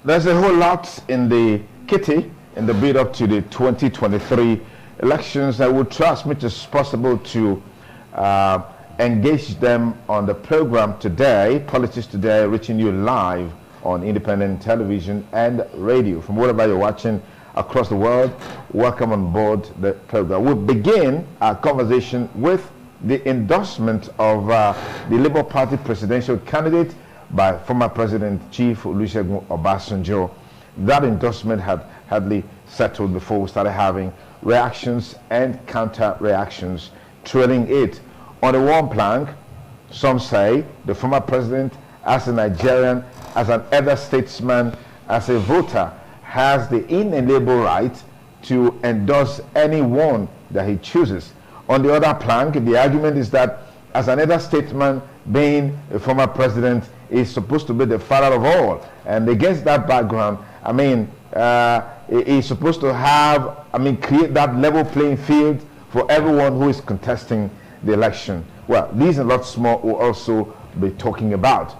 There's a whole lot in the kitty in the build up to the 2023 elections. I would try as much as possible to engage them on the program today, Politics Today, reaching you live on independent television and radio. From wherever you're watching across the world, welcome on board the program. We'll begin our conversation with the endorsement of the Labour Party presidential candidate by former President Chief Olusegun Obasanjo. That endorsement had hardly settled before we started having reactions and counter-reactions trailing it. On the one plank, some say the former president, as a Nigerian, as an elder statesman, as a voter, has the inalienable right to endorse anyone that he chooses. On the other plank, the argument is that as an elder statesman, being a former president, is supposed to be the father of all. And against that background, I mean, he's supposed to have, create that level playing field for everyone who is contesting the election. Well, these and lots more we'll also be talking about.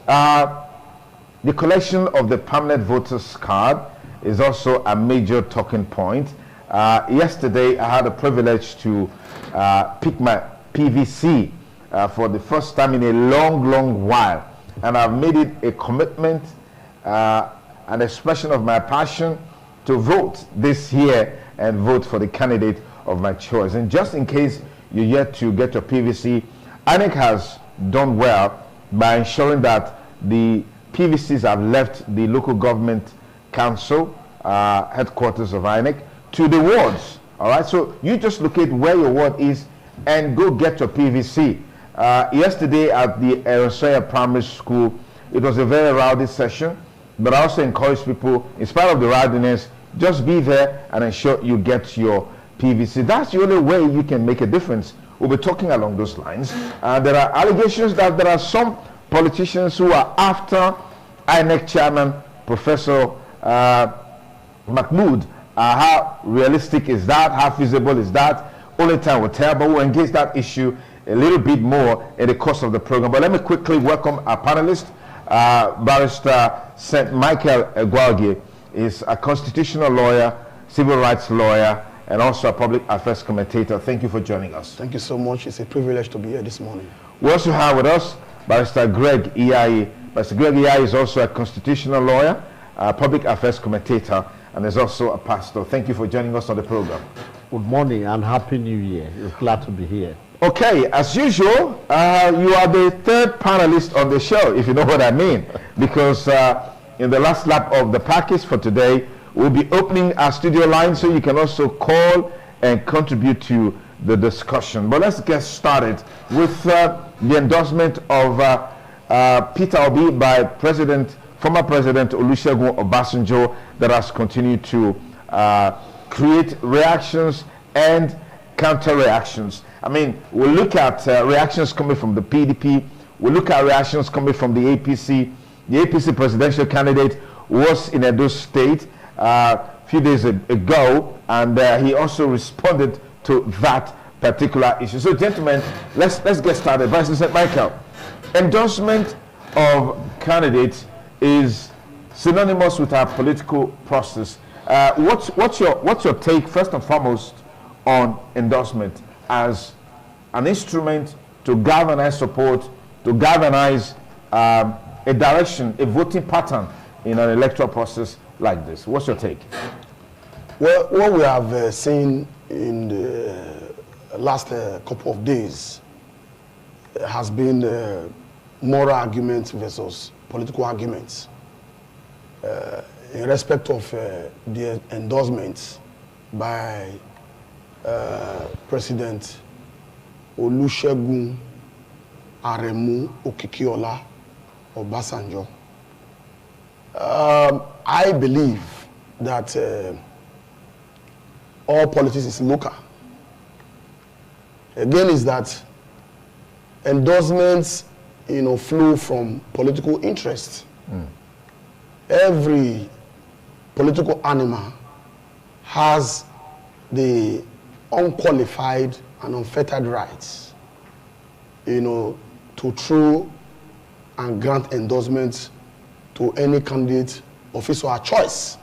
The collection of the permanent voters card is also a major talking point. Yesterday, I had the privilege to pick my PVC for the first time in a long while. And I've made it a commitment, an expression of my passion to vote this year and vote for the candidate of my choice. And just in case you're yet to get your PVC, INEC has done well by ensuring that the PVCs have left the local government council headquarters of INEC to the wards. All right, so you just locate where your ward is and go get your PVC. Yesterday at the Electoral Primary School, it was a very rowdy session, but I also encourage people, in spite of the rowdiness, just be there and ensure you get your PVC. That's the only way you can make a difference. We'll be talking along those lines. There are allegations that there are some politicians who are after INEC chairman, Professor Mahmood. How realistic is that? How feasible is that? Only time will tell, but we'll engage that issue a little bit more in the course of the program. But let me quickly welcome our panelist. Barrister St. Michael Egwalgie is a constitutional lawyer, civil rights lawyer, and also a public affairs commentator. Thank you for joining us. Thank you so much. It's a privilege to be here this morning. We also have with us Barrister Greg Iyayi. Barrister Greg Iyayi is also a constitutional lawyer, a public affairs commentator, and is also a pastor. Thank you for joining us on the program. Good morning and Happy New Year. We're glad to be here. Okay, as usual, you are the third panelist on the show, if you know what I mean, because in the last lap of the package for today, we'll be opening our studio line so you can also call and contribute to the discussion. But let's get started with the endorsement of Peter Obi by former President Olusegun Obasanjo that has continued to create reactions and counter-reactions. I mean, we'll look at reactions coming from the PDP. We'll look at reactions coming from the APC. The APC presidential candidate was in Edo State a few days ago, and he also responded to that particular issue. So, gentlemen, let's get started. Vice President Michael, endorsement of candidates is synonymous with our political process. What's your take, first and foremost, on endorsement as an instrument to galvanize support, to galvanize a direction, a voting pattern in an electoral process like this? What's your take? Well, what we have seen in the last couple of days has been moral arguments versus political arguments in respect of the endorsements by President Olusegun Okikiola Obasanjo. I believe that all politics is local. Again, is that endorsements, flow from political interest. Every political animal has the unqualified and unfettered rights, to throw and grant endorsements to any candidate of his or her choice.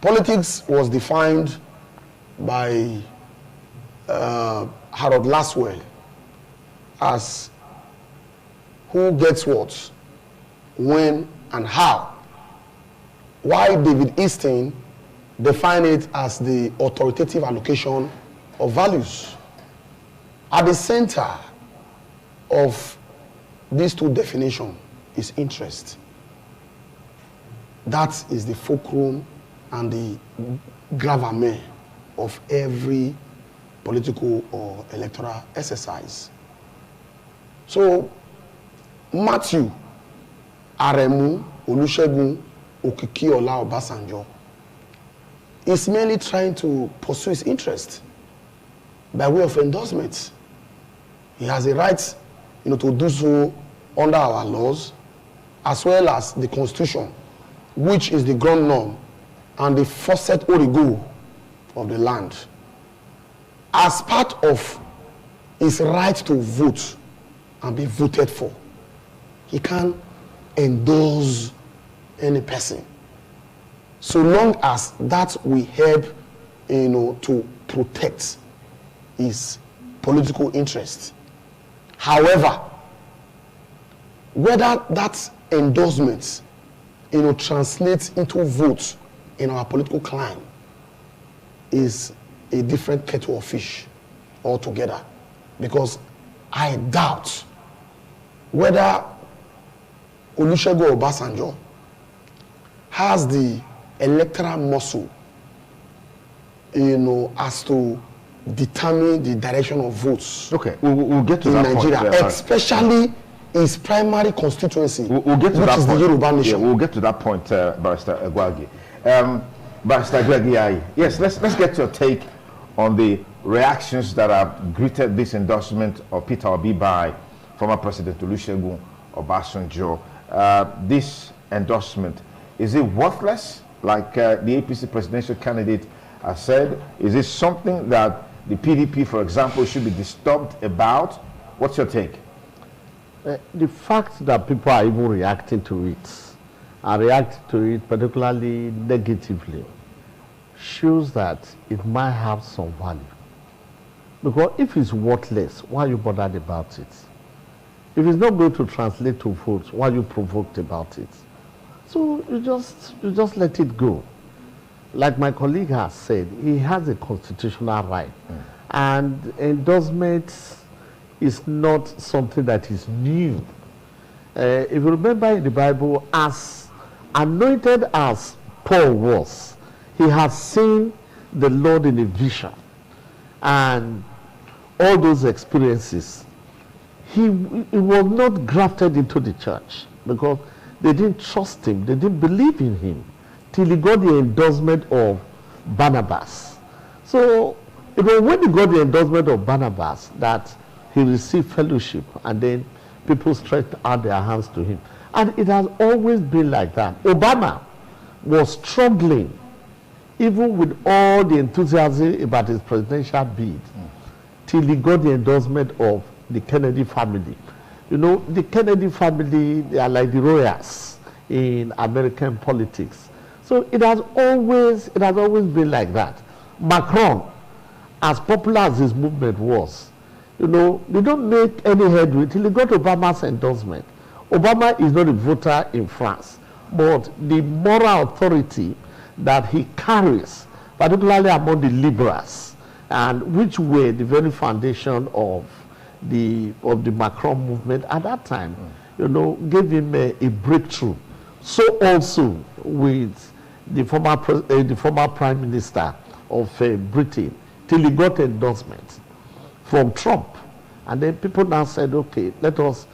Politics was defined by Harold Laswell as who gets what, when, and how. While David Easton defined it as the authoritative allocation of values. At the center of these two definitions is interest. That is the fulcrum and the gravamen of every political or electoral exercise. So, Matthew Aremu Olusegun Obasanjo is merely trying to pursue his interest by way of endorsement. He has a right, to do so under our laws, as well as the Constitution, which is the ground norm and the faucet origo of the land. As part of his right to vote and be voted for, he can endorse any person, so long as that will help, to protect his political interest. However, whether that endorsement, translates into votes in our political climate is a different kettle of fish altogether, because I doubt whether Olusegun Obasanjo has the electoral muscle, as to determine the direction of votes. Okay, we'll get to in that Nigeria, point there, especially his primary constituency, we'll get to which that is point. the Yoruba nation. Yeah, we'll get to that point, Barrister Egwagi. Barrister Egwagi, yes, let's get your take on the reactions that have greeted this endorsement of Peter Obi by former President Olusegun Obasanjo. This endorsement, is it worthless, like the APC presidential candidate has said? Is it something that the PDP, for example, should be disturbed about? What's your take? The fact that people are even reacting to it, and reacting to it particularly negatively, shows that it might have some value. Because if it's worthless, why are you bothered about it? If it's not going to translate to votes, why are you provoked about it? So you just let it go. Like my colleague has said, he has a constitutional right. And endorsement is not something that is new. If you remember in the Bible, as anointed as Paul was, he has seen the Lord in a vision. And all those experiences, he was not grafted into the church because they didn't trust him, they didn't believe in him, till he got the endorsement of Barnabas. So it was when he got the endorsement of Barnabas that he received fellowship, and then people stretched out their hands to him. And it has always been like that. Obama was struggling, even with all the enthusiasm about his presidential bid, till he got the endorsement of the Kennedy family. The Kennedy family, they are like the royals in American politics. So it has always been like that. Macron, as popular as his movement was, they don't make any headway till he got Obama's endorsement. Obama is not a voter in France, but the moral authority that he carries, particularly among the liberals, and which were the very foundation of the Macron movement at that time, gave him a breakthrough. So also with the former Prime Minister of Britain, till he got endorsement from Trump. And then people now said, okay, let us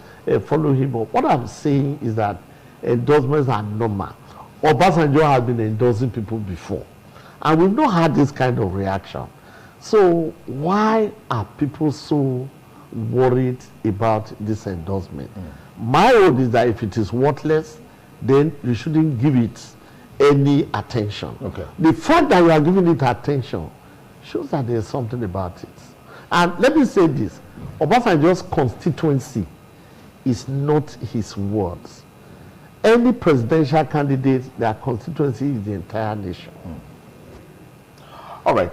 follow him up. What I'm saying is that endorsements are normal. Obasanjo has been endorsing people before, and we've not had this kind of reaction. So why are people so worried about this endorsement? My own is that if it is worthless, then you shouldn't give it any attention. Okay. The fact that you are giving it attention shows that there's something about it. And let me say this, Obasanjo's constituency is not his words. any presidential candidate, their constituency is the entire nation. All right,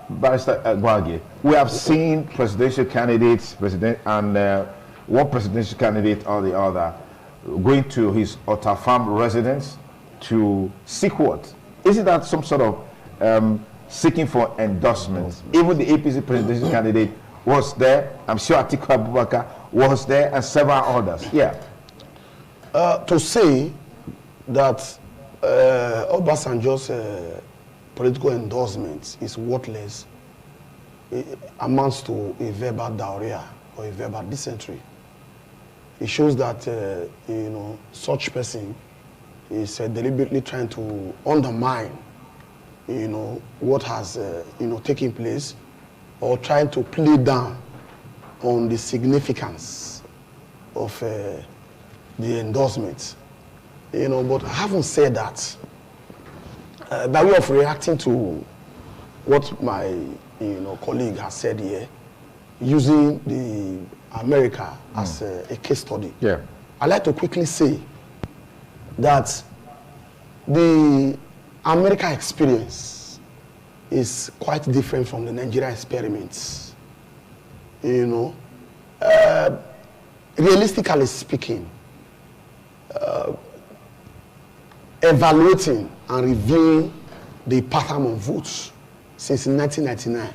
Barrister Gwagi, we have seen presidential candidates, one presidential candidate or the other, going to his Ottafam residence to seek what? Isn't that some sort of seeking for endorsements? Even the APC presidential candidate was there. I'm sure Atiku Abubakar was there, and several others. Yeah. To say that Obasanjo's political endorsement is worthless, it amounts to a verbal diarrhea or a verbal dysentery. It shows that such person is deliberately trying to undermine what has taken place, or trying to play down on the significance of the endorsement. But having said that, by way of reacting to what my colleague has said here, using the America as a case study, yeah, I'd like to quickly say that the America experience is quite different from the Nigeria experiments. Realistically speaking, evaluating and reviewing the pattern of votes since 1999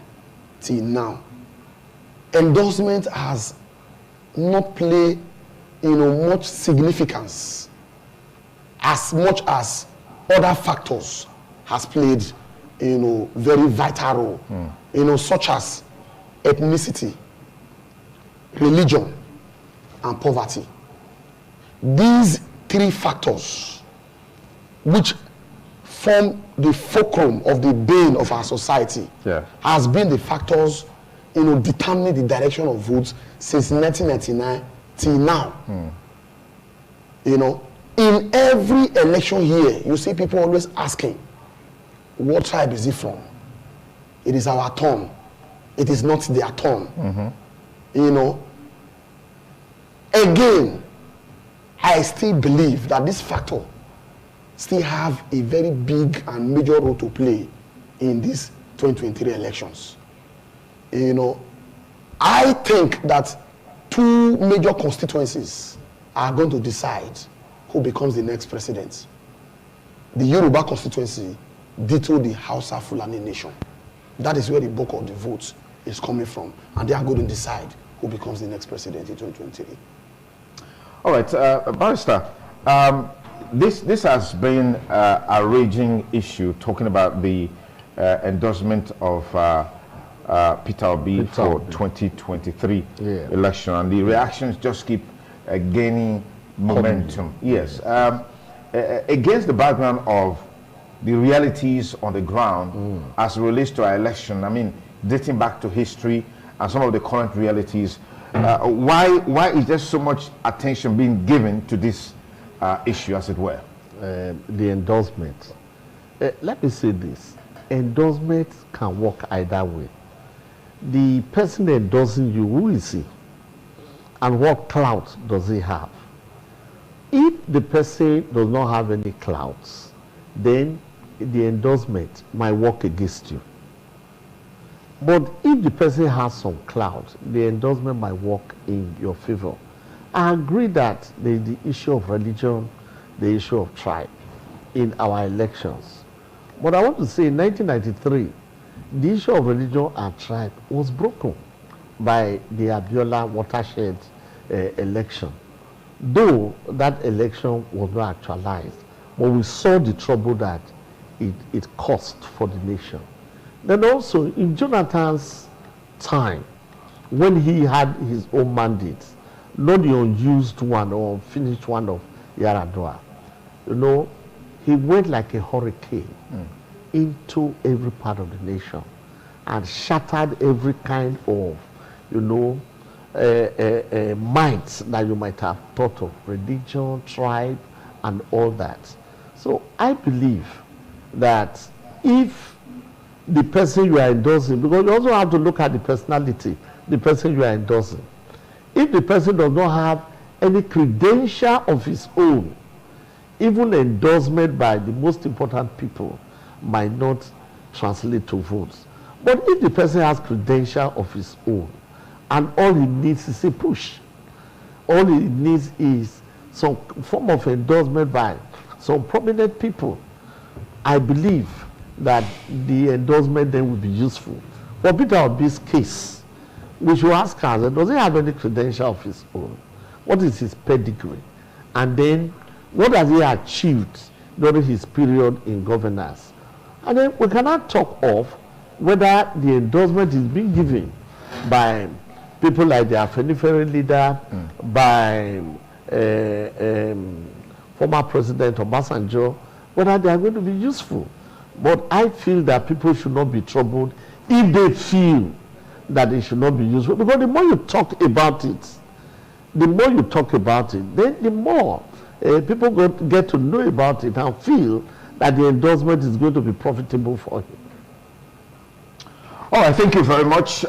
till now, endorsement has not played much significance as much as other factors has played very vital role, such as ethnicity, religion, and poverty. These three factors, which form the fulcrum of the brain of our society, yeah, has been the factors determining the direction of votes since 1999 till now. In every election here, you see people always asking, what tribe is he from? It is our turn. It is not their turn. Again, I still believe that this factor still have a very big and major role to play in these 2023 elections. I think that two major constituencies are going to decide who becomes the next president. The Yoruba constituency, ditto the Hausa Fulani nation. That is where the bulk of the votes is coming from, and they are going to decide who becomes the next president in 2023. All right, Barrister, this has been a raging issue, talking about the endorsement of Peter Obi for 2023 election, and the reactions just keep gaining momentum. Yes, against the background of the realities on the ground as it relates to our election, I mean, dating back to history and some of the current realities, why is there so much attention being given to this issue, as it were? The endorsement. Let me say this. Endorsement can work either way. The person endorsing you, who is he? And what clout does he have? If the person does not have any clouds, then the endorsement might work against you. But if the person has some clouds, the endorsement might work in your favor. I agree that there is the issue of religion, the issue of tribe in our elections. But I want to say in 1993, the issue of religion and tribe was broken by the Abiola watershed election. Though that election was not actualized, but we saw the trouble that it caused for the nation. Then also in Jonathan's time, when he had his own mandate, not the unused one or finished one of Yaradua, he went like a hurricane into every part of the nation and shattered every kind of, minds that you might have thought of, religion, tribe, and all that. So I believe that if the person you are endorsing, because you also have to look at the personality, the person you are endorsing. If the person does not have any credential of his own even endorsement by the most important people might not translate to votes. But if the person has credential of his own, and all he needs is a push, all he needs is some form of endorsement by some prominent people, I believe that the endorsement then will be useful. For Peter Obi's case, we should ask ourselves, does he have any credential of his own? What is his pedigree? And then, what has he achieved during his period in governance? And then we cannot talk of whether the endorsement is being given by people like the Afenifere leader, by former President Obasanjo, whether they are going to be useful. But I feel that people should not be troubled if they feel that it should not be useful. Because the more you talk about it, then the more people get to know about it and feel that the endorsement is going to be profitable for him. All right, thank you very much.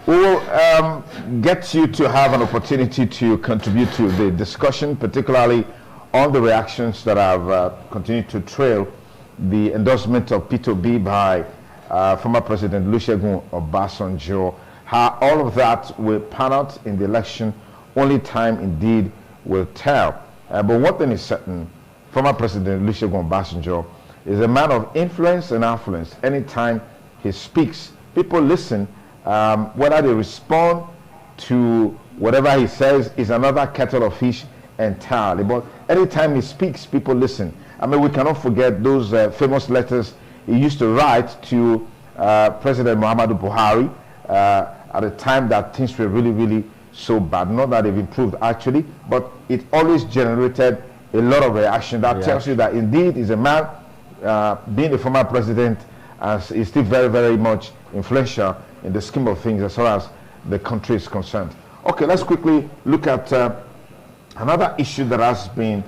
We will get you to have an opportunity to contribute to the discussion, particularly on the reactions that have continued to trail the endorsement of Peter Obi by former President Olusegun Obasanjo. How all of that will pan out in the election, only time indeed will tell. But one thing is certain, former President Olusegun Obasanjo is a man of influence and affluence. Anytime he speaks, people listen. Whether they respond to whatever he says is another kettle of fish entirely. But anytime he speaks, people listen. I mean, we cannot forget those famous letters he used to write to President Muhammadu Buhari at a time that things were really, really so bad. Not that they've improved actually, but it always generated a lot of reaction. That tells you that indeed he's a man, being a former president, is still very, very much influential in the scheme of things as far as the country is concerned. Okay, let's quickly look at another issue that has been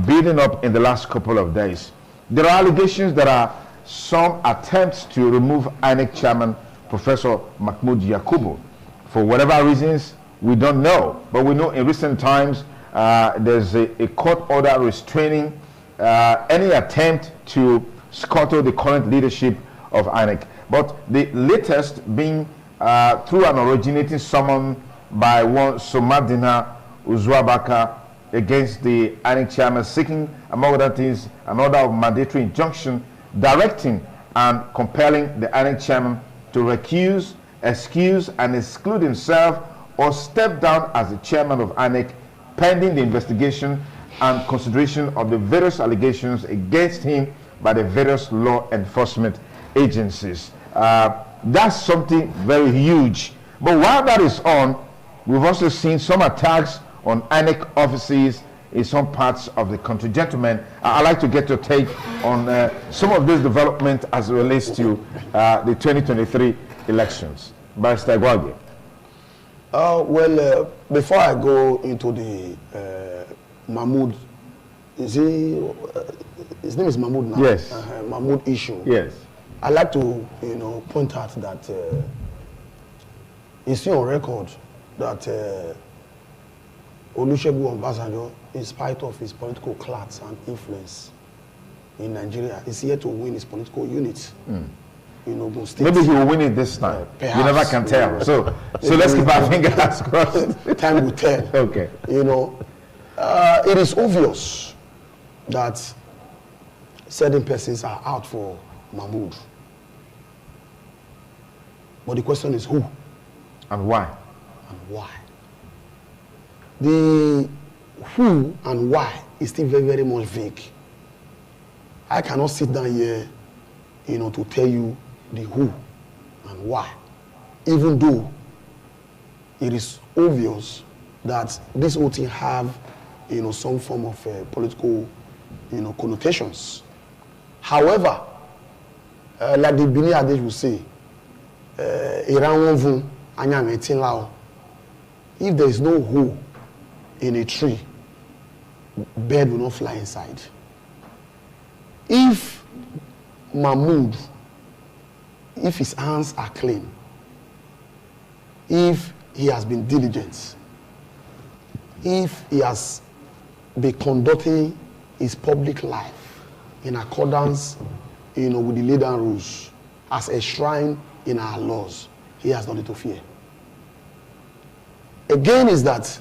building up in the last couple of days. There are allegations that are some attempts to remove INEC chairman Professor Mahmoud Yakubu. For whatever reasons, we don't know. But we know in recent times there's a court order restraining any attempt to scuttle the current leadership of INEC. But the latest being through an originating summon by one Somadina Uzuabaka against the INEC chairman, seeking, among other things, an order of mandatory injunction directing and compelling the INEC chairman to recuse, excuse, and exclude himself or step down as the chairman of INEC pending the investigation and consideration of the various allegations against him by the various law enforcement agencies. That's something very huge. But while that is on, we've also seen some attacks on INEC offices in some parts of the country. Gentlemen, I'd like to get your take on some of this development as it relates to the 2023 elections. Barrister Gwagi. Well, before I go into the Mahmoud, his name is Mahmoud now? Yes. Mahmoud issue. Yes. I'd like to, point out that it's on record that Olusegun Obasanjo, in spite of his political class and influence in Nigeria, is here to win his political unit in Ogun State. Maybe he will win it this time. Perhaps, you never can tell. So let's keep our fingers crossed. Time will tell. Okay. It is obvious that certain persons are out for Mahmoud. But the question is who? And why? And why? The who and why is still very, very much vague. I cannot sit down here, to tell you the who and why, even though it is obvious that this whole thing have, some form of political, connotations. However, like the Bini adage will say, if there is no hole in a tree, bird will not fly inside. If Mahmoud, if his hands are clean, if he has been diligent, if he has been conducting his public life in accordance, with the laid down rules as enshrined in our laws, he has nothing to fear. Again is that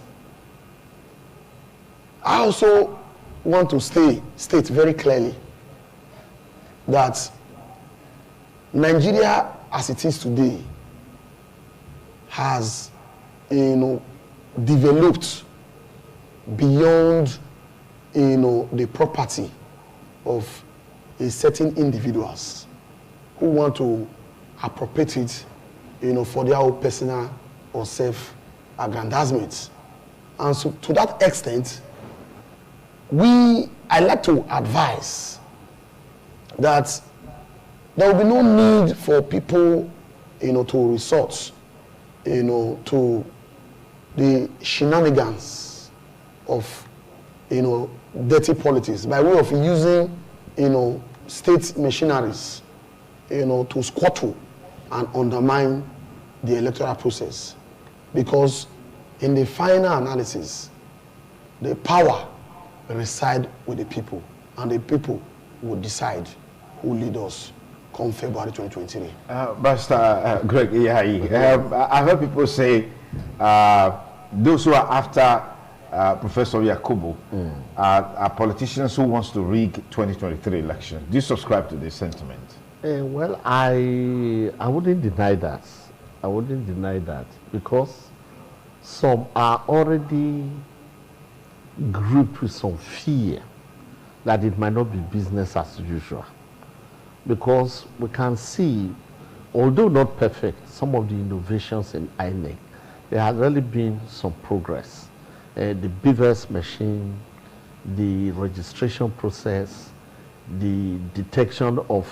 I also want to state very clearly that Nigeria as it is today has developed beyond the property of a certain individuals who want to appropriate it for their own personal or self-aggrandizement. And so to that extent, I like to advise that there will be no need for people to resort to the shenanigans of dirty politics by way of using state machineries to squatter and undermine the electoral process, because in the final analysis the power resides with the people, and the people will decide who lead us come February 2023. Pastor Greg I heard people say those who are after Professor Yakubu are politicians who wants to rig 2023 elections. Do you subscribe to this sentiment? Well, I wouldn't deny that. I wouldn't deny that, because some are already gripped with some fear that it might not be business as usual. Because we can see, although not perfect, some of the innovations in INEC, there has really been some progress. The BVS machine, the registration process, the detection of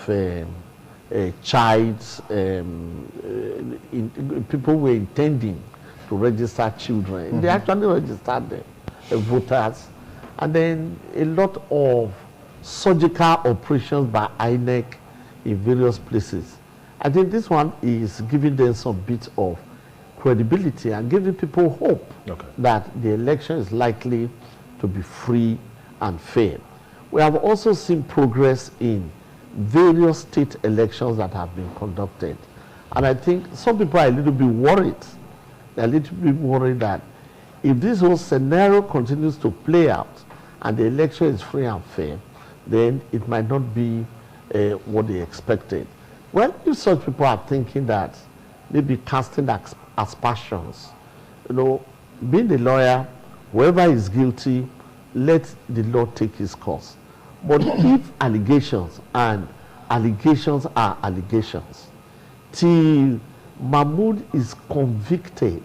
people were intending to register children. They actually registered them, voters. And then a lot of surgical operations by INEC in various places. I think this one is giving them some bit of credibility and giving people hope that the election is likely to be free and fair. We have also seen progress in various state elections that have been conducted. And I think some people are a little bit worried. They're a little bit worried that if this whole scenario continues to play out and the election is free and fair, then it might not be what they expected. Well, if such people are thinking that maybe casting aspersions, being a lawyer, whoever is guilty, let the law take its course. But if allegations, and allegations are allegations, till Mahmoud is convicted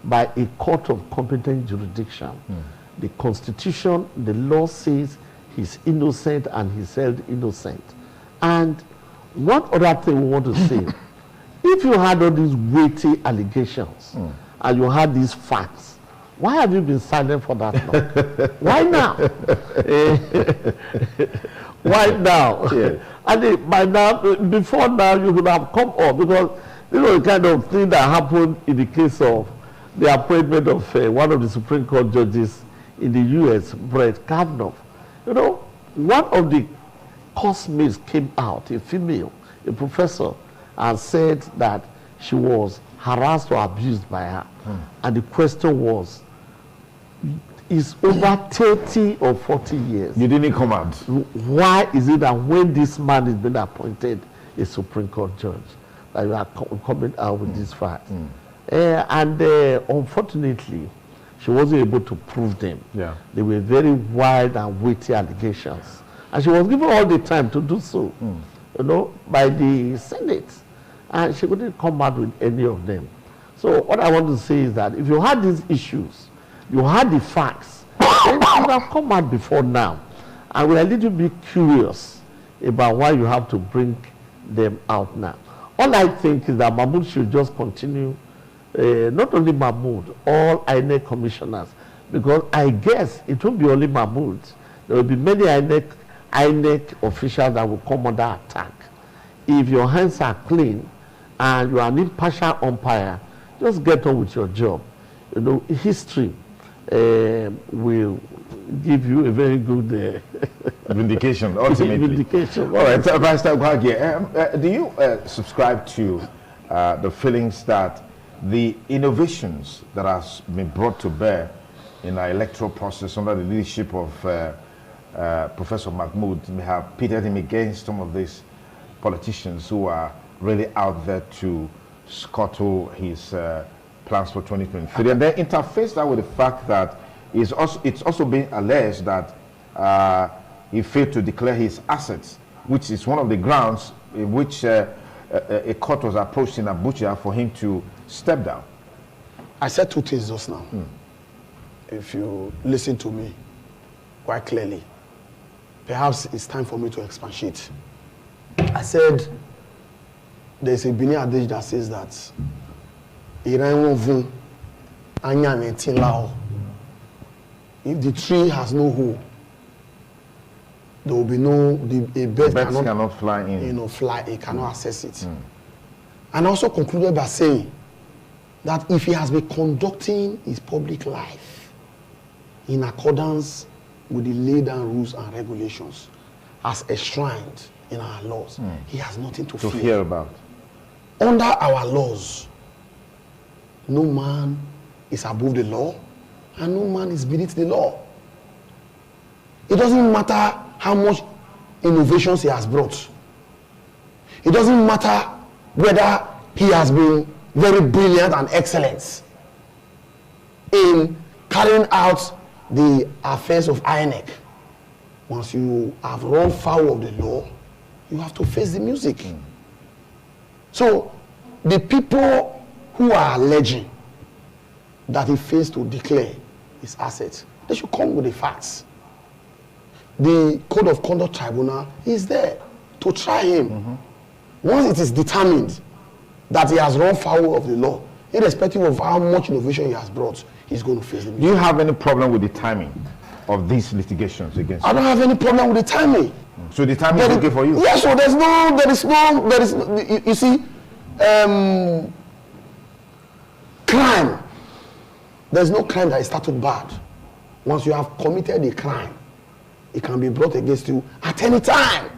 by a court of competent jurisdiction, the Constitution, the law says he's innocent and he's held innocent. And one other thing we want to say, if you had all these weighty allegations and you had these facts, why have you been silent for that long? Why now? Why now? Yeah. And by now, before now, you would have come up, because the kind of thing that happened in the case of the appointment of one of the Supreme Court judges in the U.S., Brett Kavanaugh. One of the classmates came out, a female, a professor, and said that she was harassed or abused by her. And the question was, is over 30 or 40 years. You didn't come out. Why is it that when this man is being appointed a Supreme Court judge, that you are coming out with this fact? And unfortunately, she wasn't able to prove them. Yeah. They were very wild and weighty allegations. And she was given all the time to do so, by the Senate. And she couldn't come out with any of them. So what I want to say is that if you had these issues, you had the facts, then you would have come out before now. And we're a little bit curious about why you have to bring them out now. All I think is that Mahmoud should just continue, not only Mahmoud, all INEC commissioners, because I guess it won't be only Mahmoud. There will be many INEC officials that will come under attack. If your hands are clean and you are an impartial umpire, just get on with your job. History will give you a very good vindication, ultimately. Vindication. All right, Pastor Gwagye, do you subscribe to the feelings that the innovations that has been brought to bear in our electoral process under the leadership of Professor Mahmoud may have pitted him against some of these politicians who are really out there to scuttle his plans for 2023, and then interface that with the fact that it's also being alleged that he failed to declare his assets, which is one of the grounds in which a court was approached in Abuja for him to step down. I said two things just now. If you listen to me quite clearly, perhaps it's time for me to expatiate. I said there's a Benin adage that says that if the tree has no hole, there will be no, a bird cannot fly in. It cannot access it. And also concluded by saying that if he has been conducting his public life in accordance with the laid down rules and regulations as enshrined in our laws, he has nothing to fear about. Under our laws, no man is above the law and no man is beneath the law. It doesn't matter how much innovations he has brought. It doesn't matter whether he has been very brilliant and excellent in carrying out the affairs of INEC. Once you have run foul of the law, you have to face the music. So the people who are alleging that he fails to declare his assets, they should come with the facts. The Code of Conduct Tribunal is there to try him. Once it is determined that he has run foul of the law, irrespective of how much innovation he has brought, he's going to face the music. Do you have any problem with the timing of these litigations against you? I don't have any problem with the timing. So the timing is okay for you? Yes, so you see, crime. There's no crime that is started bad. Once you have committed a crime, it can be brought against you at any time.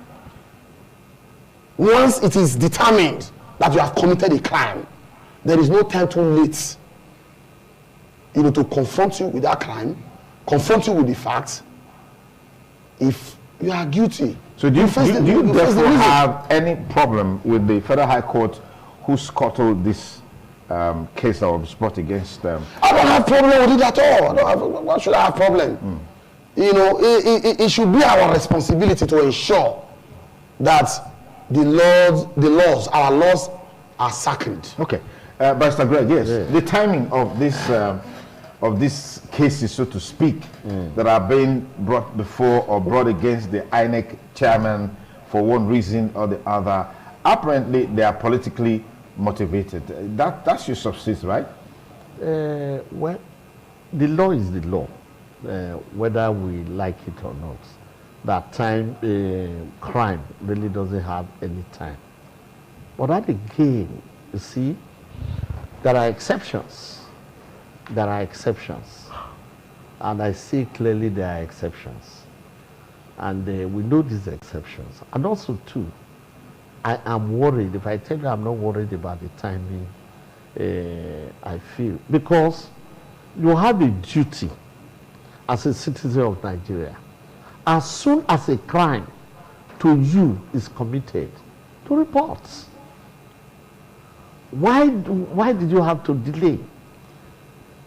Once it is determined that you have committed a crime, there is no time too late, to confront you with that crime, confront you with the facts. If you are guilty. So do you therefore have any problem with the Federal High Court who scuttled this case that was brought against them? I don't have problem with it at all. Why should I have problem? It should be our responsibility to ensure that our laws are sacred. Okay, Barrister Greg, yes, the timing of these cases, so to speak, that are being brought before or brought against the INEC chairman for one reason or the other, apparently they are politically motivated. That should subsist, right? Well, the law is the law, whether we like it or not. That time, crime really doesn't have any time. But that again, you see, there are exceptions. There are exceptions. And I see clearly there are exceptions. And we know these exceptions. And also, too, I am worried. If I tell you I'm not worried about the timing, I feel. Because you have a duty as a citizen of Nigeria. As soon as a crime to you is committed, to report. Why did you have to delay?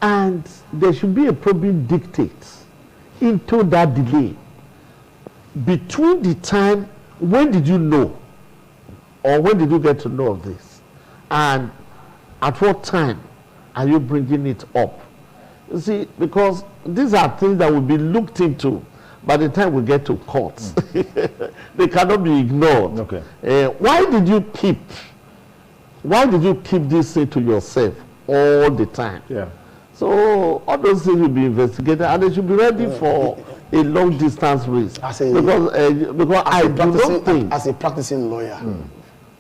And there should be a probing dictate into that delay. Between the time, when did you know? Or when did you get to know of this? And at what time are you bringing it up? You see, because these are things that will be looked into by the time we get to courts. They cannot be ignored. Okay. Why did you keep this thing to yourself all the time? Yeah. So all those things will be investigated, and they should be ready for a long distance race. Because I do not think, as a practicing lawyer,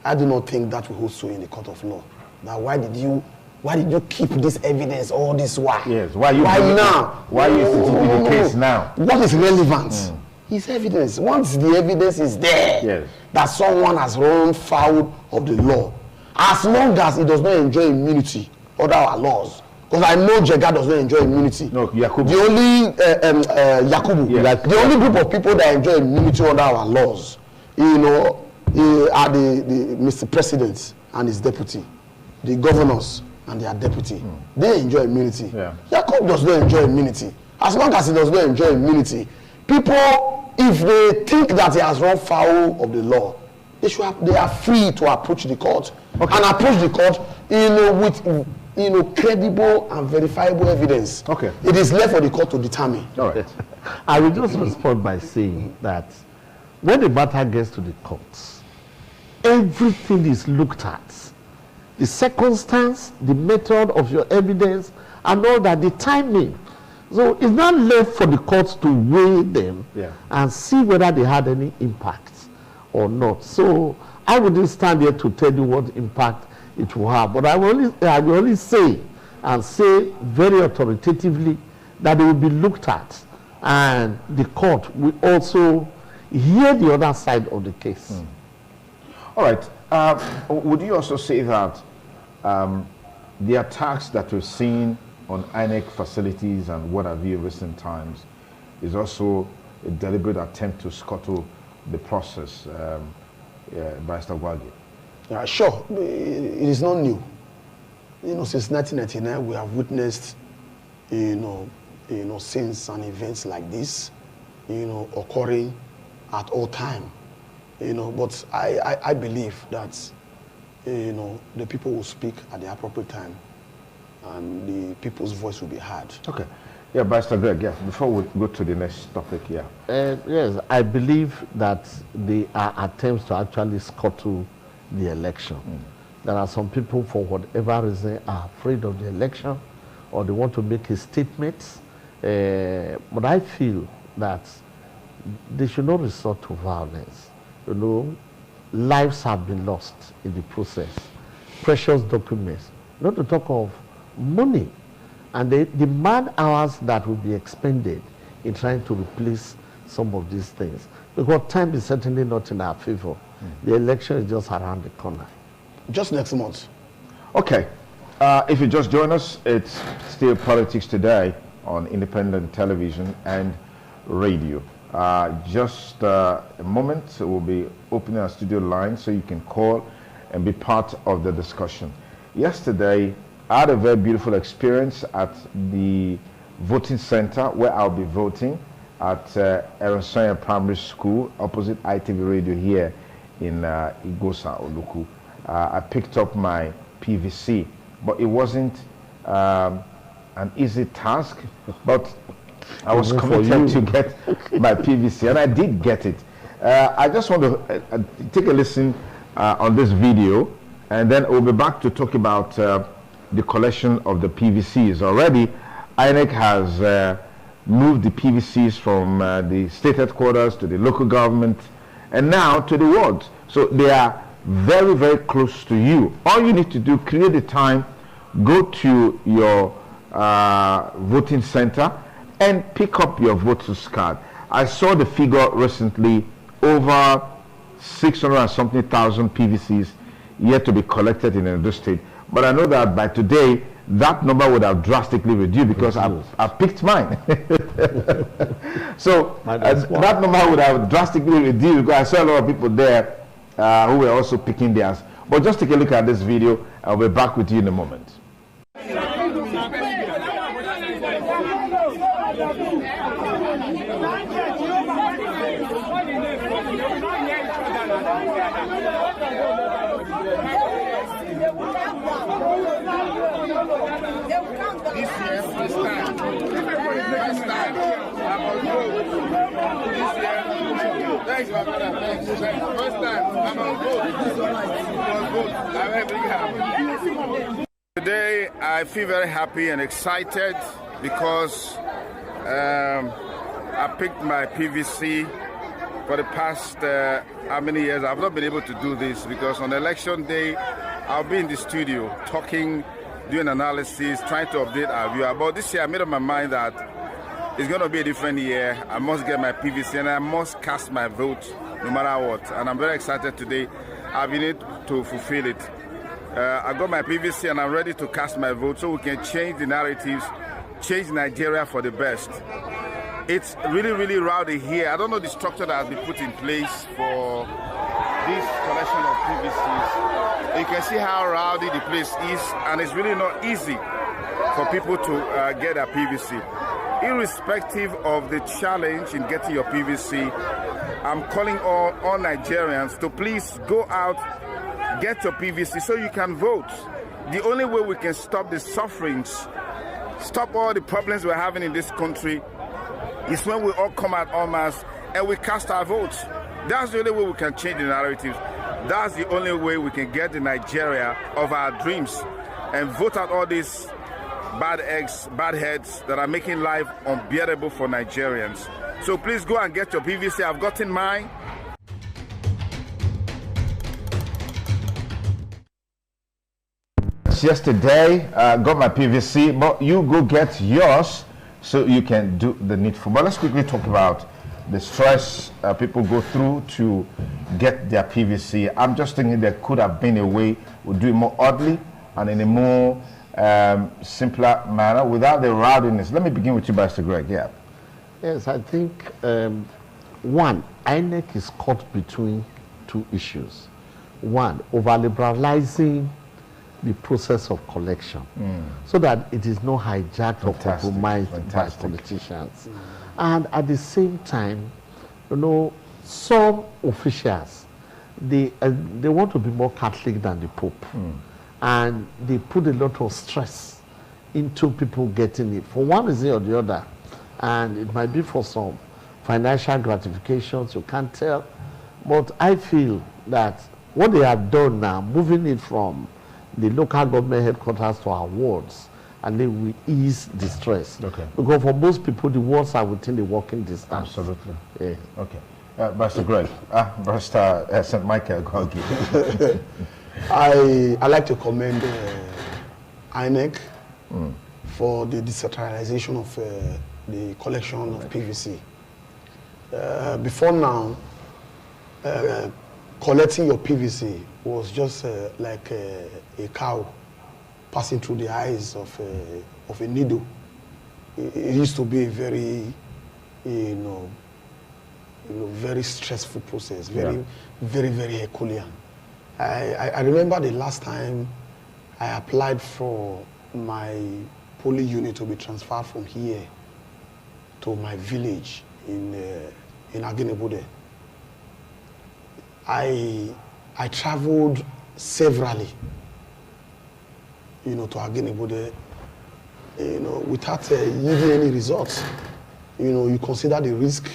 I do not think that will hold sway in the court of law. Now, why did you Why did you keep this evidence all this while? Yes. Why now? Why are you instituting the case now? What is relevant? It's evidence. Once the evidence is there, that someone has run foul of the law, as long as he does not enjoy immunity under our laws, because I know Jega does not enjoy immunity. No, Yakubu. The only Yakubu, the only group of people that enjoy immunity under our laws, are the Mr. President and his deputy, the governors and their deputy. They enjoy immunity. Yakubu does not enjoy immunity. As long as he does not enjoy immunity, people, if they think that he has run foul of the law, they are free to approach the court and approach the court, with credible and verifiable evidence. It is left for the court to determine. All right. I will just respond by saying that when the matter gets to the courts, everything is looked at. The circumstance, the method of your evidence, and all that, the timing. So it's not left for the courts to weigh them and see whether they had any impact or not. So I wouldn't stand here to tell you what impact it will have, but I will only say, and say very authoritatively, that it will be looked at, and the court will also hear the other side of the case. All right. Would you also say that the attacks that we've seen on INEC facilities and what have you in recent times is also a deliberate attempt to scuttle the process, by Stagwagi? Sure. It is not new. Since 1999, we have witnessed, scenes and events like this, occurring at all time. But I believe that, the people will speak at the appropriate time, and the people's voice will be heard. Okay. Yeah, Pastor Greg, before we go to the next topic, yes, I believe that there are attempts to actually scuttle the election. There are some people, for whatever reason, are afraid of the election, or they want to make a statement. But I feel that they should not resort to violence. Lives have been lost in the process. Precious documents, not to talk of money, and the man hours that will be expended in trying to replace some of these things. Because time is certainly not in our favor. The election is just around the corner. Just next month. Okay. If you just join us, it's still Politics Today on independent television and radio. Just a moment, we'll be opening our studio line so you can call and be part of the discussion. Yesterday, I had a very beautiful experience at the voting center where I'll be voting at Eronsoya Primary School, opposite ITV Radio here in Igosa, Oluku. I picked up my PVC, but it wasn't an easy task, but I was committed to get my PVC, and I did get it. I just want to take a listen on this video, and then we'll be back to talk about the collection of the PVCs. Already, INEC has moved the PVCs from the state headquarters to the local government, and now to the wards. So they are very, very close to you. All you need to do, create a time, go to your voting center, and pick up your voter's card. I saw the figure recently, over 600 and something thousand PVCs yet to be collected in the state. But I know that by today, that number would have drastically reduced because I picked mine. So that number would have drastically reduced because I saw a lot of people there who were also picking theirs. But just take a look at this video. I'll be back with you in a moment. This year, first time. I'm on road. This year, thanks, my brother. Thanks. First time, I'm on road. I'm very happy. Today, I feel very happy and excited because I picked my PVC for the past how many years. I've not been able to do this because on election day, I'll be in the studio talking doing analysis, trying to update our viewer. But this year I made up my mind that it's going to be a different year. I must get my PVC and I must cast my vote no matter what. And I'm very excited today. I've been able to fulfill it. I got my PVC and I'm ready to cast my vote so we can change the narratives, change Nigeria for the best. It's really, really rowdy here. I don't know the structure that has been put in place for this collection of PVCs. You can see how rowdy the place is, and it's really not easy for people to get their PVC. Irrespective of the challenge in getting your PVC, I'm calling all Nigerians to please go out, get your PVC so you can vote. The only way we can stop the sufferings, stop all the problems we're having in this country, is when we all come out en masse and we cast our votes. That's the only way we can change the narrative. That's the only way we can get the Nigeria of our dreams and vote out all these bad eggs, bad heads that are making life unbearable for Nigerians. So please go and get your PVC. I've gotten mine. Yesterday, got my PVC, but you go get yours so you can do the needful. But let's quickly talk about the stress people go through to get their PVC. I'm just thinking there could have been a way we do it more oddly and in a more simpler manner without the rowdiness. Let me begin with you, Pastor Greg. Yeah. Yes, I think one, INEC is caught between two issues. One, over-liberalizing the process of collection so that it is not hijacked or compromised by politicians. And at the same time, you know, some officials, they want to be more Catholic than the Pope. And they put a lot of stress into people getting it for one reason or the other. And it might be for some financial gratifications, you can't tell. But I feel that what they have done now, moving it from the local government headquarters to our wards, and they will ease the stress. Okay. Because for most people, the wards are within the walking distance. Absolutely. Yeah. Okay. Pastor Greg, Pastor St. Michael Gogi. I like to commend INEC for the decentralization of the collection of PVC. Before now, collecting your PVC was just like a cow passing through the eyes of a needle. It used to be a very, very stressful process, very Herculean. I remember the last time I applied for my polling unit to be transferred from here to my village in Aginebude. I traveled severally, to Aginebude, without yielding any results. You consider the risk,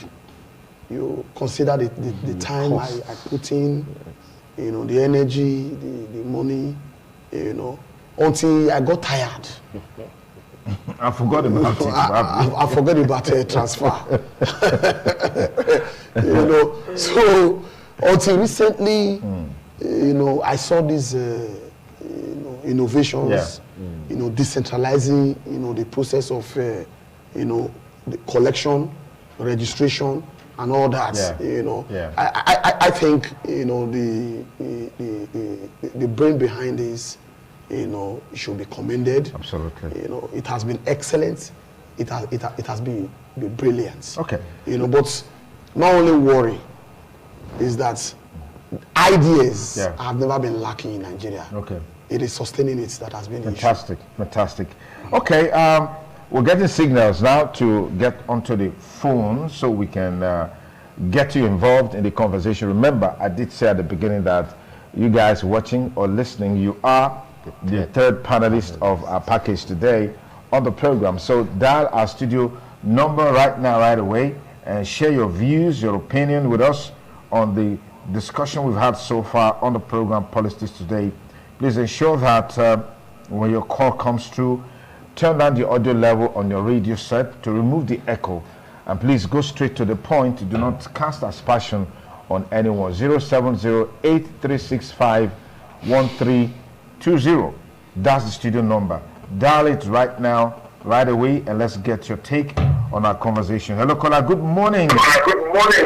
you consider the time I put in, the energy, the money, until I got tired. I forgot about it. I forgot about transfer. So until recently, I saw these, innovations, decentralizing, the process of, the collection, registration, and all that. I think, the brain behind this, it should be commended. Absolutely. It has been excellent. It has been brilliant. Okay. But my only worry is that ideas have never been lacking in Nigeria. Okay. It is sustaining it that has been fantastic. Fantastic. Okay. We're getting signals now to get onto the phone so we can get you involved in the conversation. Remember, I did say at the beginning that you guys watching or listening, you are the third panelist of our package today on the program. So dial our studio number right now, right away, and share your views, your opinion with us on the discussion we've had so far on the program Politics Today. Please ensure that when your call comes through, turn down the audio level on your radio set to remove the echo, and please go straight to the point. Do not cast aspersion on anyone. 070-8365-1320. That's the studio number. Dial it right now, right away, and let's get your take on our conversation. Hello, caller. Good morning. Good morning.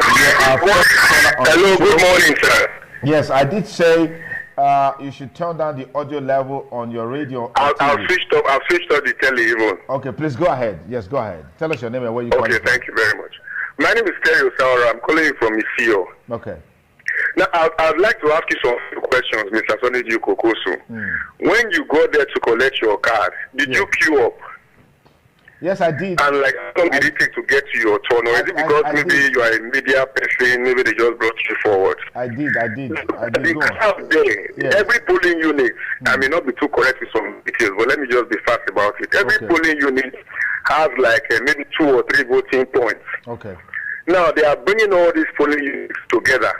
Hello, good morning, sir. Yes, I did say you should turn down the audio level on your radio. I've switched up the telly even. Okay, please go ahead. Yes, go ahead. Tell us your name and where you calling from. Okay, thank you very much. My name is Terry Osawara. I'm calling you from Isio. Okay. Now, I'd like to ask you some questions, Mr. Soniji Kokosu. When you go there to collect your card, did you queue up? Yes, I did. And like, how long did it take to get to your turn? Or is it because maybe you are a media person, maybe they just brought you forward? I did. The crowd there, every polling unit, I may not be too correct with some details, but let me just be fast about it. Every polling unit has like maybe 2 or 3 voting points. Okay. Now, they are bringing all these polling units together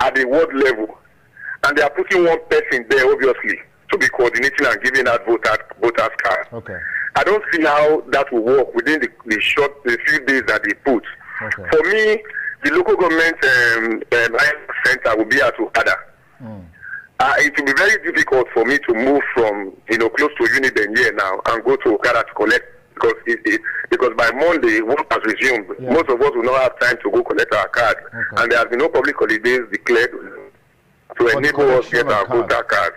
at the ward level, and they are putting one person there, obviously, to be coordinating and giving out voters cards. Okay. I don't see how that will work within the few days that they put. Okay. For me, the local government center will be at Okada. It will be very difficult for me to move from close to Uniden here now and go to Okada to collect, because by Monday work has resumed. Yeah. Most of us will not have time to go collect our card, and there has been no public holidays declared to enable us to get our voter card.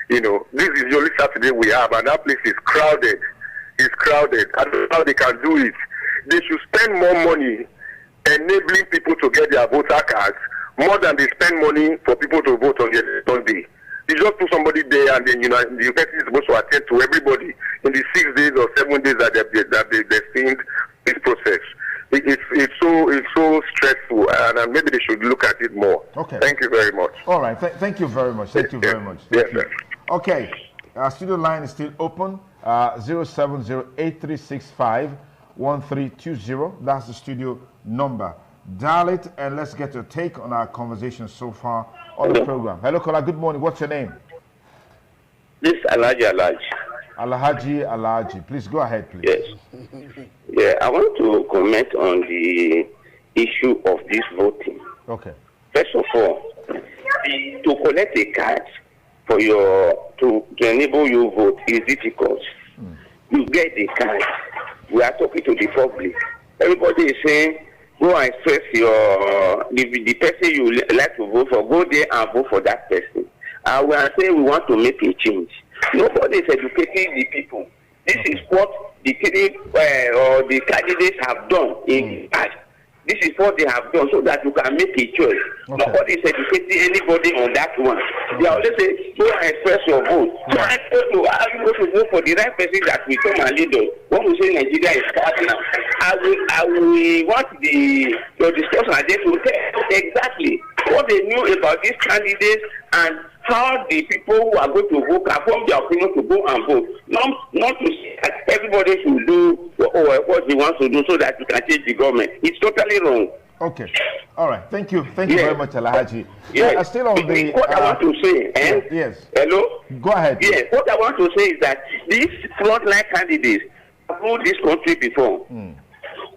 This is the only Saturday we have, and that place is crowded. It's crowded. I don't know how they can do it. They should spend more money enabling people to get their voter cards more than they spend money for people to vote on Sunday. You just put somebody there, and then the person is supposed to attend to everybody in the 6 days or 7 days that they've seen this process. It's so stressful, and maybe they should look at it more. Okay. Thank you very much. All right. Thank you very much. Thank you very much. Thank you. Okay. Our studio line is still open. 070-8365-1320. That's the studio number. Dial it and let's get your take on our conversation so far on the program. Hello, caller. Good morning. What's your name? This is Alhaji. Alhaji. Please go ahead, please. Yes. Yeah, I want to comment on the issue of this voting. Okay. First of all, to collect a card for to enable you vote is difficult. You get the card. We are talking to the public. Everybody is saying, go and express the person you like to vote for, go there and vote for that person. And we are saying we want to make a change. Nobody is educating the people. This is what the candidates have done in the past. This is what they have done so that you can make a choice. Okay. Nobody is educating anybody on that one. They always say, go and express your vote. So I told you, are you going to vote for the right person that will come and lead us? When we say Nigeria is starting now, I will want your discussion again to tell exactly what they knew about these candidates and how the people who are going to vote can form their opinion to go and vote. Not to say that everybody should do what he wants to do so that you can change the government. It's totally wrong. Okay. All right. Thank you. Thank you very much, Alhaji. Yeah. Still on the... What I want to say... Yes. Hello? Go ahead. Yes. What I want to say is that these frontline candidates have ruled this country before.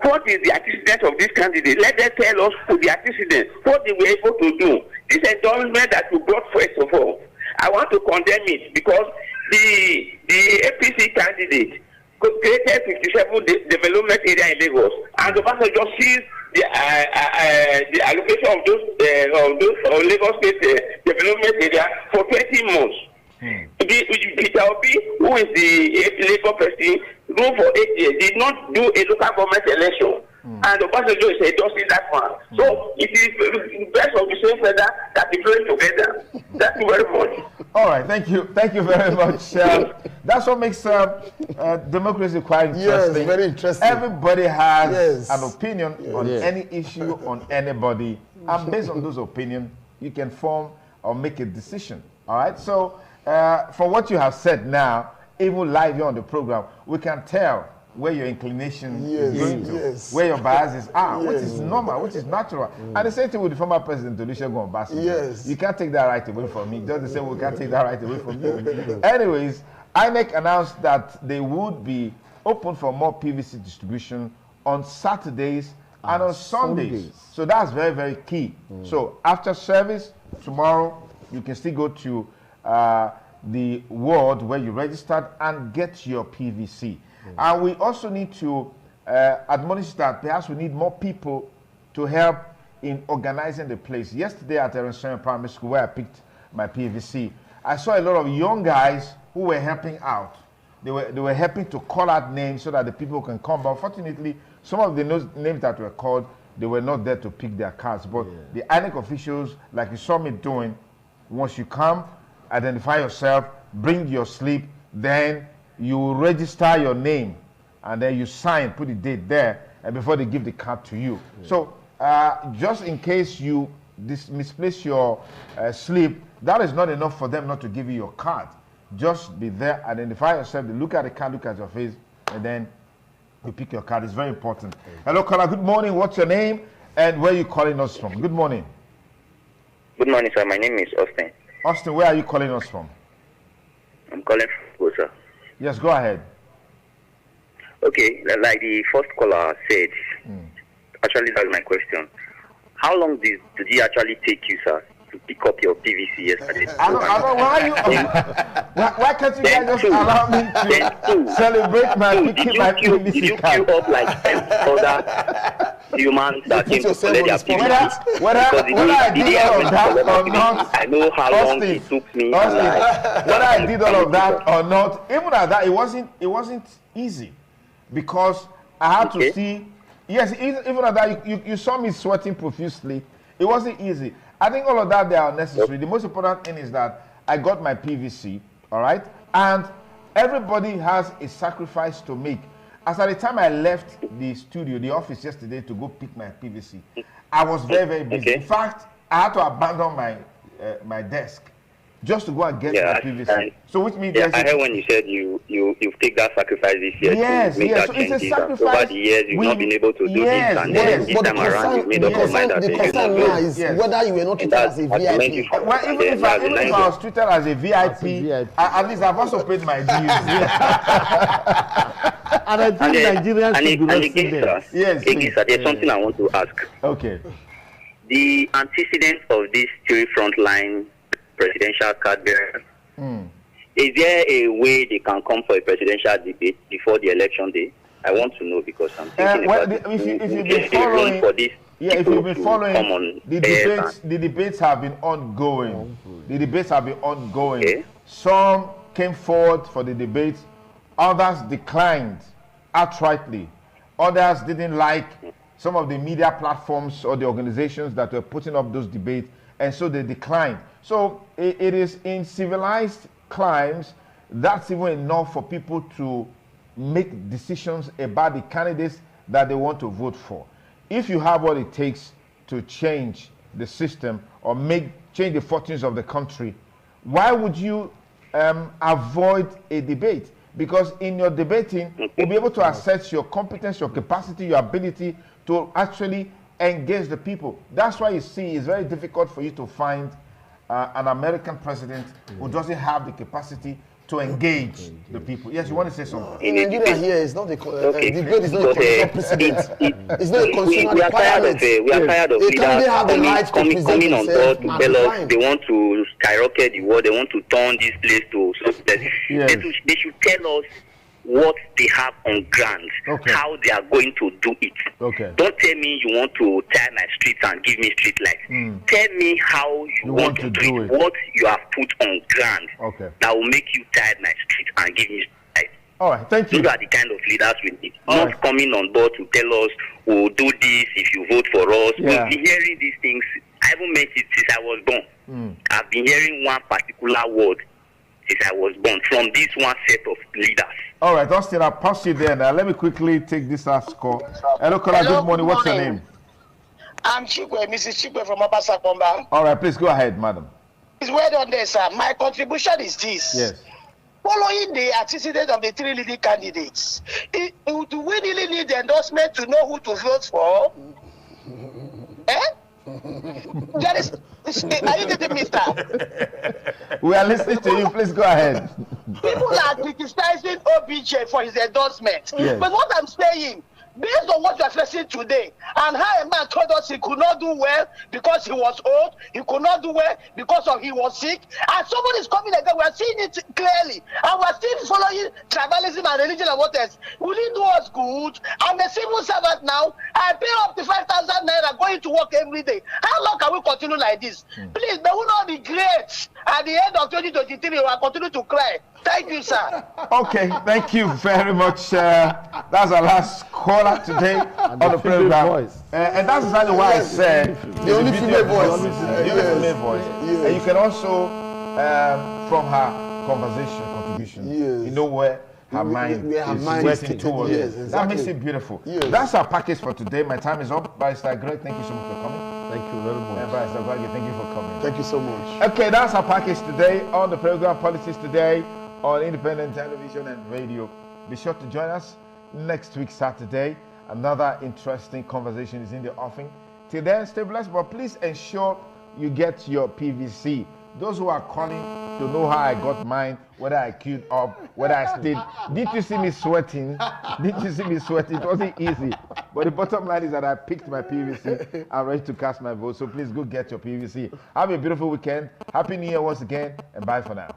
What is the antecedent of this candidate? Let them tell us the antecedent, what they were able to do. This endorsement that you brought first of all, I want to condemn it because the APC candidate created 57 development area in Lagos, and the person just sees the allocation of those Lagos State development area for 20 months. Peter Obi, who is the Labour person, ruled for 8 years, did not do a local government election. And Obasanjo is endorsing that one. So it is best of the same feather that we play together. Thank you very much. All right, thank you very much. That's what makes democracy quite interesting. Yes, very interesting. Everybody has an opinion on any issue, on anybody, and based on those opinions, you can form or make a decision. All right, so for what you have said now, even live here on the program, we can tell where your inclination is going to, where your biases are, which is normal, which is natural. And the same thing with the former president, Olusegun Obasanjo. You can't take that right away from me. Just the same way we can't take that right away from you. Anyways, INEC announced that they would be open for more PVC distribution on Saturdays and on Sundays. So that's very, very key. So after service, tomorrow, you can still go to the ward where you registered and get your PVC. And we also need to admonish that perhaps we need more people to help in organizing the place. Yesterday at Electoral Primary School, where I picked my PVC, I saw a lot of young guys who were helping out. They were helping to call out names so that the people can come. But unfortunately, some of the names that were called, they were not there to pick their cards. But the INEC officials, like you saw me doing, once you come, identify yourself, bring your slip, then you register your name, and then you sign, put the date there, and before they give the card to you. So just in case you misplace your slip, that is not enough for them not to give you your card. Just be there, identify yourself, they look at the card, look at your face, and then you pick your card. It's very important. Hello, caller. Good morning. What's your name and where are you calling us from? Good morning. Good morning, sir. My name is Austin. Austin, where are you calling us from? I'm calling from sir. Yes, go ahead. Okay, like the first caller said, actually that's my question. How long did it actually take you, sir, to pick up your PVC yesterday? Why can't you guys just allow me to celebrate my PVC Did you queue up like other humans that came to collect their PVC? Whether I did all of that or not, I know how long it took me. Whether I did all of that or not, even at that, it wasn't easy because I had to see. Yes, even at that, you saw me sweating profusely. It wasn't easy. I think all of that, they are necessary. The most important thing is that I got my PVC, all right? And everybody has a sacrifice to make. As at the time I left the studio, the office yesterday to go pick my PVC, I was very, very busy. In fact, I had to abandon my desk just to go and get my PVC. So which means I heard when you said you take that sacrifice this year to make that so change. it's a sacrifice. Over the years, you've not been able to do this, and then this time around, you've made up your mind that the concern now is whether you were not treated as a VIP. Well, even if I was treated as a VIP, at least I've also paid my dues. And I think Nigerians should be resting there. Yes, sir, there's something I want to ask. Okay. The antecedents of this three frontline presidential card bearers, is there a way they can come for a presidential debate before the election day? I want to know because I'm thinking about if you've been following, if you've been following, the debates have been ongoing. The debates have been ongoing. Okay. Some came forward for the debates, others declined outrightly. Others didn't like some of the media platforms or the organizations that were putting up those debates, and so they declined. So it is in civilized climes, that's even enough for people to make decisions about the candidates that they want to vote for. If you have what it takes to change the system or change the fortunes of the country, why would you avoid a debate? Because in your debating, you'll be able to assess your competence, your capacity, your ability to actually engage the people. That's why you see it's very difficult for you to find an American president who doesn't have the capacity to engage the people. Yes, you want to say something? In Nigeria here, it's not the debate is not a constitutional precedent. It's not a constitutional requirement. We are tired of leaders coming on board to tell us they want to skyrocket the world, they want to turn this place to something. Yes. They should tell us what they have on ground, how they are going to do it. Don't tell me you want to tie my streets and give me street lights. Tell me how you want to do it, what you have put on ground that will make you tie my street and give me street lights. All right, thank you. Those are the kind of leaders we need. Not coming on board to tell us, we'll do this if you vote for us. Yeah. We've been hearing these things. I haven't met it since I was born. I've been hearing one particular word since I was born from this one set of leaders. All right, Austin, I'll pass you there now. Let me quickly take this last call. Hello, caller. Good morning. What's your name? I'm Chikwe, Mrs. Chikwe from Obasanjo. All right, please go ahead, madam. It's well done there, sir. My contribution is this. Yes. Following the antecedents of the three leading candidates, do we really need the endorsement to know who to vote for? There is, are you getting me, sir? We are listening to you. Please go ahead. People are criticizing OBJ for his endorsement. Yes. But what I'm saying, based on what you are facing today, and how a man told us he could not do well because he was old, he could not do well because of he was sick, and somebody is coming again, we are seeing it clearly, and we are still following tribalism and religion and what else. Will it do us good? I'm a civil servant now. I pay up to 5,000 naira going to work every day. How long can we continue like this? Please, may we not regret at the end of 2023 we will continue to cry. Thank you, sir. Okay, thank you very much. That's our last caller today on the program. And that's exactly why I said the only female voice. The only female voice. And you can also, from her contribution, you know where her mind is working towards. Yes, exactly. That makes it beautiful. Yes. That's our package for today. My time is up. Barrister Greg, thank you so much for coming. Thank you very much. Barrister Greg, thank you for coming. Thank you so much. Okay, that's our package today on the program Politics Today on Independent Television and Radio. Be sure to join us next week, Saturday. Another interesting conversation is in the offing. Till then, stay blessed, but please ensure you get your PVC. Those who are calling to know how I got mine, whether I queued up, whether I stayed. Did you see me sweating? Did you see me sweating? It wasn't easy. But the bottom line is that I picked my PVC. I'm ready to cast my vote. So please go get your PVC. Have a beautiful weekend. Happy New Year once again, and bye for now.